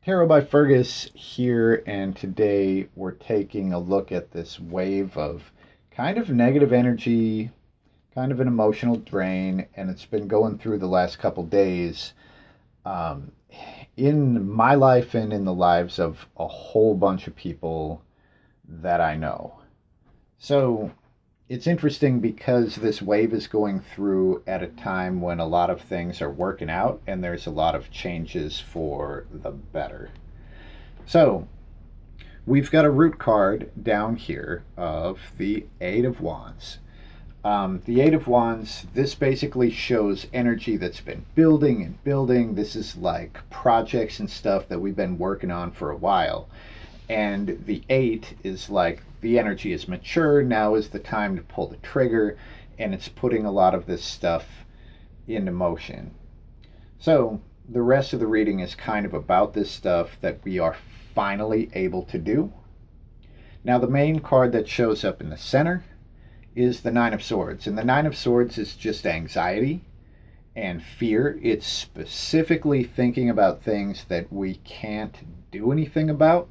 Tarot by Fergus here, and today we're taking a look at this wave of kind of negative energy, kind of an emotional drain, and it's been going through the last couple days um, in my life and in the lives of a whole bunch of people that I know. So it's interesting because this wave is going through at a time when a lot of things are working out and there's a lot of changes for the better. So we've got a root card down here of the Eight of Wands. The Eight of Wands, this basically shows energy that's been building and building. This is like projects and stuff that we've been working on for a while. And the Eight is like the energy is mature. Now is the time to pull the trigger, and it's putting a lot of this stuff into motion. So the rest of the reading is kind of about this stuff that we are finally able to do. Now, the main card that shows up in the center is the Nine of Swords. And the Nine of Swords is just anxiety and fear. It's specifically thinking about things that we can't do anything about.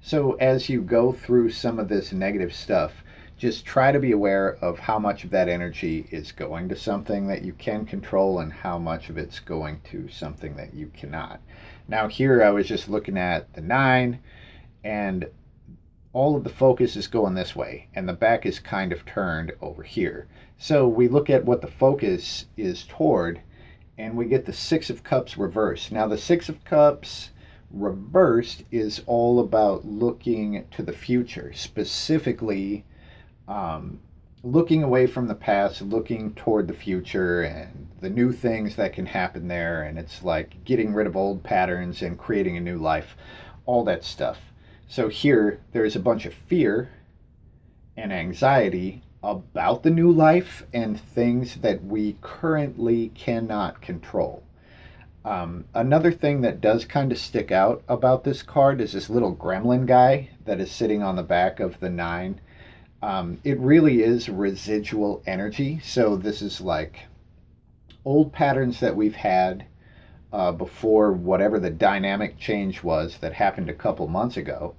So as you go through some of this negative stuff, just try to be aware of how much of that energy is going to something that you can control and how much of it's going to something that you cannot. Now here I was just looking at the 9, and all of the focus is going this way, and the back is kind of turned over here. So we look at what the focus is toward, and we get the Six of Cups reversed. Now the Six of Cups reversed is all about looking to the future, specifically looking away from the past, looking toward the future and the new things that can happen there. And it's like getting rid of old patterns and creating a new life, all that stuff. So here there's a bunch of fear and anxiety about the new life and things that we currently cannot control. Another thing that does kind of stick out about this card is this little gremlin guy that is sitting on the back of the 9. It really is residual energy. So this is like old patterns that we've had before whatever the dynamic change was that happened a couple months ago.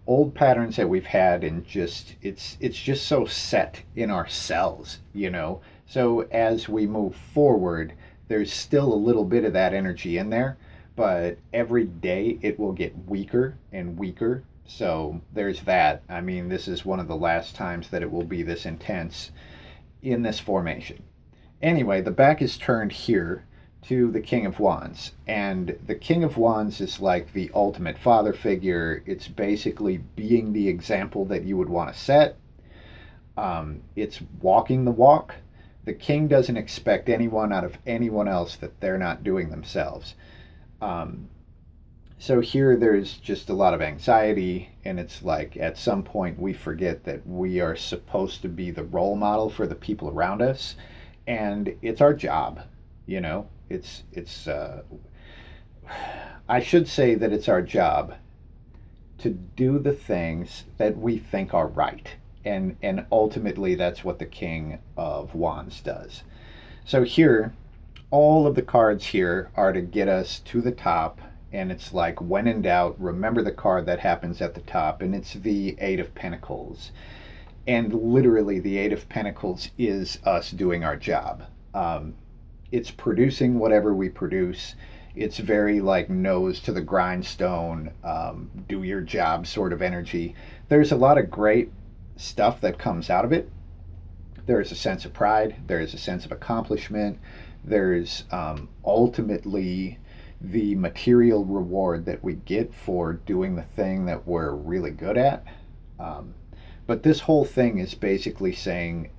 Old patterns that we've had, and just it's just so set in our cells, you know. So as we move forward, there's still a little bit of that energy in there, but every day it will get weaker and weaker. So there's that. I mean, this is one of the last times that it will be this intense in this formation. Anyway, the back is turned here to the King of Wands. And the King of Wands is like the ultimate father figure. It's basically being the example that you would want to set. It's walking the walk. The king doesn't expect anyone out of anyone else that they're not doing themselves. So here there's just a lot of anxiety, and it's like at some point we forget that we are supposed to be the role model for the people around us, and it's our job, you know. I should say that it's our job to do the things that we think are right, and ultimately that's what the King of Wands does. So here, all of the cards here are to get us to the top. And it's like, when in doubt, remember the card that happens at the top, and it's the Eight of Pentacles. And literally, the Eight of Pentacles is us doing our job. It's producing whatever we produce. It's very like nose to the grindstone, do your job sort of energy. There's a lot of great stuff that comes out of it. There's a sense of pride. There's a sense of accomplishment. There's ultimately the material reward that we get for doing the thing that we're really good at. But this whole thing is basically saying,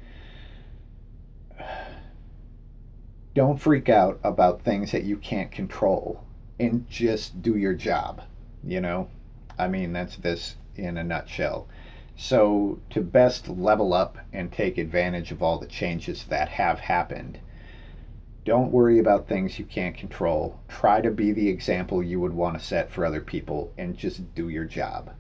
don't freak out about things that you can't control and just do your job, you know? I mean, that's this in a nutshell. So to best level up and take advantage of all the changes that have happened, don't worry about things you can't control. Try to be the example you would want to set for other people and just do your job.